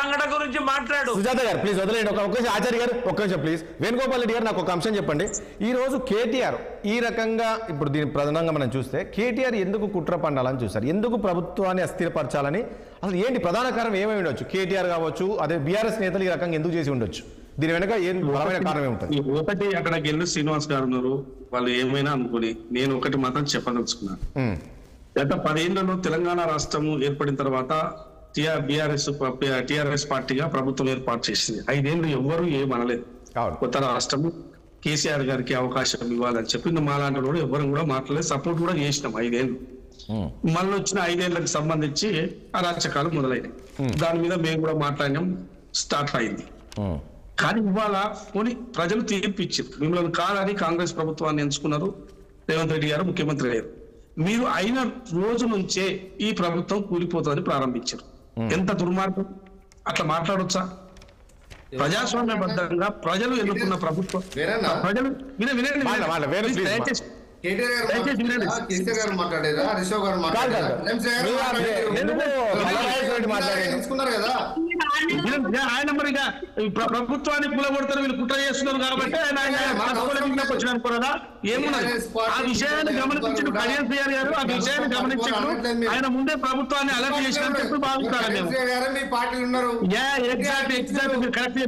సంఘటన గురించి మాట్లాడు. సుజాత గారు ప్లీజ్ వదిలేండి. ఒక ఆచార్య గారు ఒక్క నిమిషం ప్లీజ్. వేణుగోపాల్ రెడ్డి గారు నాకు ఒక అంశం చెప్పండి. ఈ రోజు కేటీఆర్ ఈ రకంగా ఇప్పుడు దీని ప్రధానంగా మనం చూస్తే కేటీఆర్ ఎందుకు కుట్ర పండాలని చూస్తారు, ఎందుకు ప్రభుత్వాన్ని అస్థిరపరచాలని, అసలు ఏంటి ప్రధాన కారణం ఏమై ఉండొచ్చు? కేటీఆర్ కావచ్చు, అదే బీఆర్ఎస్ నేతలు ఈ రకంగా ఎందుకు చేసి ఉండొచ్చు? దీని వెనక ఏం బలమైన కారణం ఏముంటుంది? ఒకటి అక్కడ గెల్లు శ్రీనివాస్ గారు ఉన్నారు, వాళ్ళు ఏమైనా అనుకుని నేను ఒకటి మాత్రం చెప్పదలుచుకున్నాను. గత 10 ఏళ్లలో తెలంగాణ రాష్ట్రం ఏర్పడిన తర్వాత టిఆర్ఎస్ పార్టీగా ప్రభుత్వం ఏర్పాటు చేసింది. 5 ఏళ్ళు ఎవ్వరూ ఏమనలేదు. కొత్త రాష్ట్రము కేసీఆర్ గారికి అవకాశం ఇవ్వాలని చెప్పి మాలాంటి కూడా ఎవరు కూడా మాట్లాడలేదు, సపోర్ట్ కూడా చేసినాం 5 ఏళ్ళు. మళ్ళీ వచ్చిన 5 ఏళ్లకు సంబంధించి అరాచకాలు మొదలైనవి. దాని మీద మేము కూడా మాట్లాడినాం, స్టార్ట్ అయింది. కానీ ఇవాళ పోనీ ప్రజలు తీర్పు ఇచ్చారు, మిమ్మల్ని కాదని కాంగ్రెస్ ప్రభుత్వాన్ని ఎంచుకున్నారు, రేవంత్ రెడ్డి గారు ముఖ్యమంత్రి అయ్యారు. మీరు అయిన రోజు నుంచే ఈ ప్రభుత్వం కూలిపోతుందని ప్రారంభించారు. ఎంత దుర్మార్గం! అట్లా మాట్లాడొచ్చా? ప్రజాస్వామ్యబద్ధంగా ప్రజలు ఎన్నుకున్న ప్రభుత్వం ప్రజలు ఆయన మరిగా ప్రభుత్వాన్ని కూలగొడతారు, వీళ్ళు కుట్ర చేస్తున్నారు కాబట్టి ఆయన వచ్చిననుకోరా ఏమున్నది? ఆ విషయాన్ని గమనించిన కళ్యాణ్ గారు ఆ విషయాన్ని గమనించారు, ఆయన ముందే ప్రభుత్వాన్ని అలర్ట్ చేసినట్టు చెప్పి భావిస్తారు. మీరు కరెక్ట్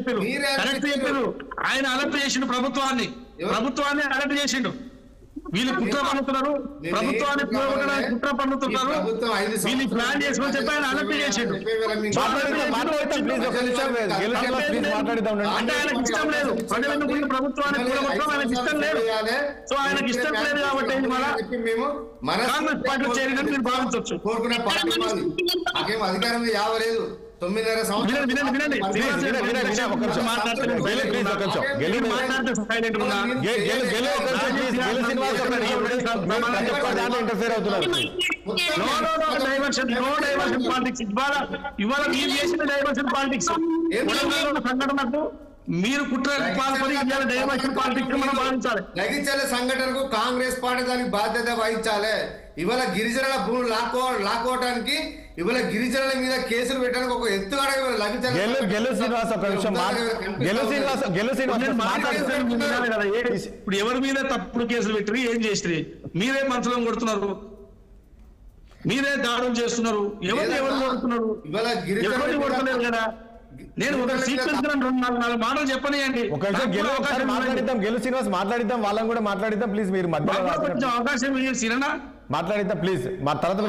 చెప్పారు. ఆయన అలర్ట్ చేసిండు, ప్రభుత్వాన్ని అలర్ట్ చేసిండు. వీళ్ళు కుట్ర పన్నుతున్నారు, ప్రభుత్వాన్ని కూలగొట్టడానికి కుట్ర పన్నుతున్నారు, వీళ్ళు ప్లాన్ చేసుకొని చెప్పి ఆయన అలర్ట్ చేసిండు. అంటే ఆయనకు ఇష్టం లేదు, ప్రజలు ఎన్నుకున్న ప్రభుత్వాన్ని కూలగొట్టడం ఆయనకు ఇష్టం లేదు. సో ఆయనకు ఇష్టం లేదు కాబట్టి కాంగ్రెస్ పార్టీ చేరినట్టు మీరు భావించవచ్చు. అధికారం యావలేదు 9.5 సంవత్సరాలు ఇవాళ మీరు చేసిన డైవర్షన్ పాలిటిక్స్ సంఘటనకు మీరు కుట్ర పాల్పడి డైవర్షన్ పాలిటిక్స్ మనం భావించాలి. లగించాలి సంఘటనకు కాంగ్రెస్ పార్టీ దానికి బాధ్యత వహించాలి. ఇవాళ గిరిజనుల భూములు లాక్కోవడానికి, ఇవాళ గిరిజనుల మీద కేసులు పెట్టడానికి ఒక ఎత్తుగడ ఇప్పుడు ఎవరి మీద తప్పుడు కేసులు పెట్టి ఏం చేసి మీరే మనసులో కొడుతున్నారు, మీరే దాడులు చేస్తున్నారు, ఎవరు కొడుతున్నారు? ఎవరిని కొడుతున్నారు కదా. నేను ఒక సీక్వెన్స్ 2-4 మాటలు చెప్పనియండి. గెలు శ్రీనివాస్ మాట్లాడిద్దాం, వాళ్ళని కూడా మాట్లాడిద్దాం ప్లీజ్. మీరు కొంచెం అవకాశం సిరనా మాట్లాడిద్దాం ప్లీజ్. మా తర్వాత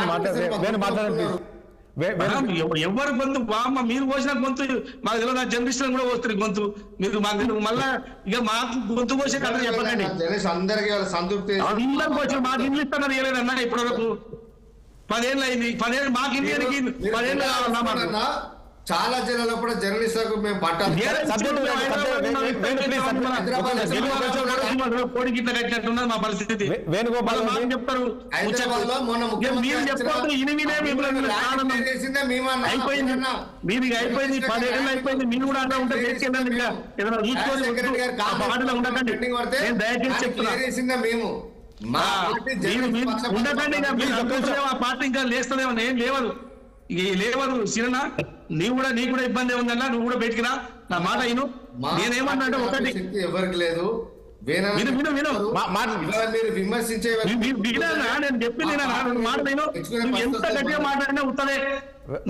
మాట్లాడండి. ఎవరు గొంతు బామ్మ మీరు పోసిన గొంతు మాకు తెలియదు, నా జర్నలిస్టులు కూడా వస్తుంది గొంతు. మీరు మాకు మళ్ళా ఇక మాకు గొంతు పోసే కథ చెప్పకండి. అందరికి వచ్చి మాకు ఇంగ్లీష్ అన్నది ఏలేదన్నా ఇప్పటి వరకు 10 ఏళ్ళు అయింది. 10 ఏళ్ళు మాకు ఇండియాకి 10 ఏళ్ళు కావాలన్నా. చాలా జిల్లాలో కూడా జర్నలిస్టులకు మేము పట్టాలి. మా పరిస్థితి వేణుగోపాల్ చెప్తారు అయిపోయింది, మీరు అయిపోయింది 10 ఏళ్ళు అయిపోయింది. మీరు కూడా అలా ఉంటే ఉండకండి, దయచేసి చెప్తున్నా మేము ఉండకండి. ఆ పార్టీ ఇంకా లేస్తదేమో ఏం లేవదు, లేవదు. సిరనా నీకు కూడా ఇబ్బంది ఉందన్నా, నువ్వు కూడా బయటికి రా. నా మాట అయిను. నేనేమన్నా అంటే ఒకటి ఎవరికి లేదు, విమర్శించే నేను చెప్పింది మాట నేను ఎంత గట్టిగా మాట్లాడినా ఉత్తరే.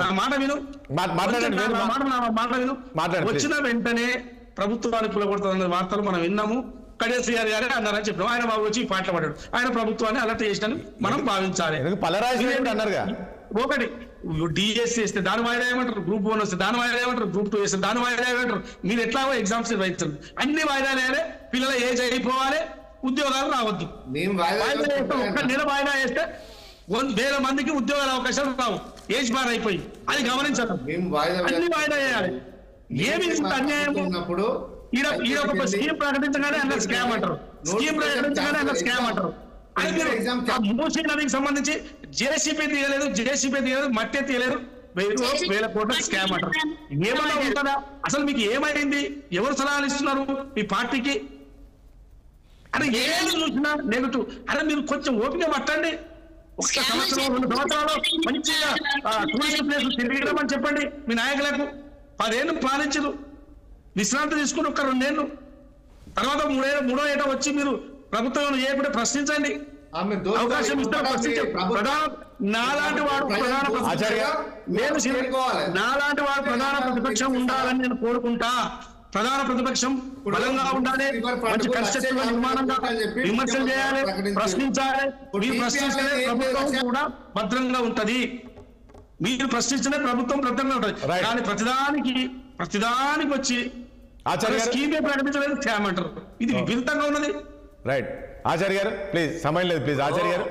నా మాట విను, మాట విను. వచ్చిన వెంటనే ప్రభుత్వాన్ని కూలగొడుతున్న వార్తలు మనం విన్నాము. కళ్యాణ్ శ్రీహరి గారే అన్నారని చెప్పినాం. ఆయన బాబు వచ్చి పాటలు పడ్డాడు. ఆయన ప్రభుత్వాన్ని అలర్ట్ చేసినని మనం భావించాలి. ఒకటి డిఎస్సీ వేస్తే దాని వాయిదా ఏమంటారు, గ్రూప్ 1 వస్తే దాని వాయిదా ఏమంటారు, గ్రూప్ 2 వేస్తే దాని వాయిదా ఏమంటారు. మీరు ఎట్లాగో ఎగ్జామ్స్ నిర్వహించారు, అన్ని వాయిదాలు వేయాలి. పిల్లల ఏజ్ అయిపోవాలి, ఉద్యోగాలు రావద్దు. ఒక్క నెల వాయిదా వేస్తే 1,000 మందికి ఉద్యోగాల అవకాశాలు రావు. ఏజ్ బార్ అయిపోయి అది గమనించాలి. అన్ని వాయిదా వేయాలి. ఏమి అన్యాయం ఉన్నప్పుడు స్కీమ్ ప్రకటించగానే అన్న స్కామ్ అంటారు, స్కీమ్ ప్రకటించగానే అన్న స్కామ్ అంటారు. మూసీ నదికి సంబంధించి జేసీపీ తీయలేదు, మట్టి తీయలేదు, 1,000 కోట్ల స్కామ్ అంటారు. ఏమన్నా ఉంటుందా? అసలు మీకు ఏమైంది? ఎవరు సలహాలు ఇస్తున్నారు మీ పార్టీకి? అరే ఏది చూసినా నెగటివ్. అరే మీరు కొంచెం ఓపిక పట్టండి. 1 సంవత్సరం 2 సంవత్సరాలు మంచిగా టూరిస్ట్ ప్లేస్ తిరగడం అని చెప్పండి మీ నాయకులకు. 10 ఏళ్ళు పాలించరు, విశ్రాంతి తీసుకుని ఒక 2 ఏళ్ళు, తర్వాత 3 ఏట వచ్చి మీరు ప్రభుత్వం చేయకుండా ప్రశ్నించండి, అవకాశం ఇస్తారు ప్రశ్నించండి. నాలాంటి వాడు ప్రధాన ప్రతిపక్షం ఉండాలని నేను కోరుకుంటా. ప్రధాన ప్రతిపక్షం బలంగా ఉండాలి, మంచి కన్స్ట్రక్టివ్ నిర్మాణంగా విమర్శలు చేయాలి, ప్రశ్నించాలి. మీరు ప్రశ్నిస్తే ప్రభుత్వం కూడా భద్రంగా ఉంటది, మీరు ప్రశ్నిస్తేనే ప్రభుత్వం భద్రంగా ఉంటది. కానీ ప్రతిదానికి వచ్చి స్కీమే ప్రకటించలేదు, త్యామంటారు. ఇది విపరీతంగా ఉన్నది. రైట్ ఆచార్య గారు ప్లీజ్, సమయం లేదు ప్లీజ్. ఆచార్య గారు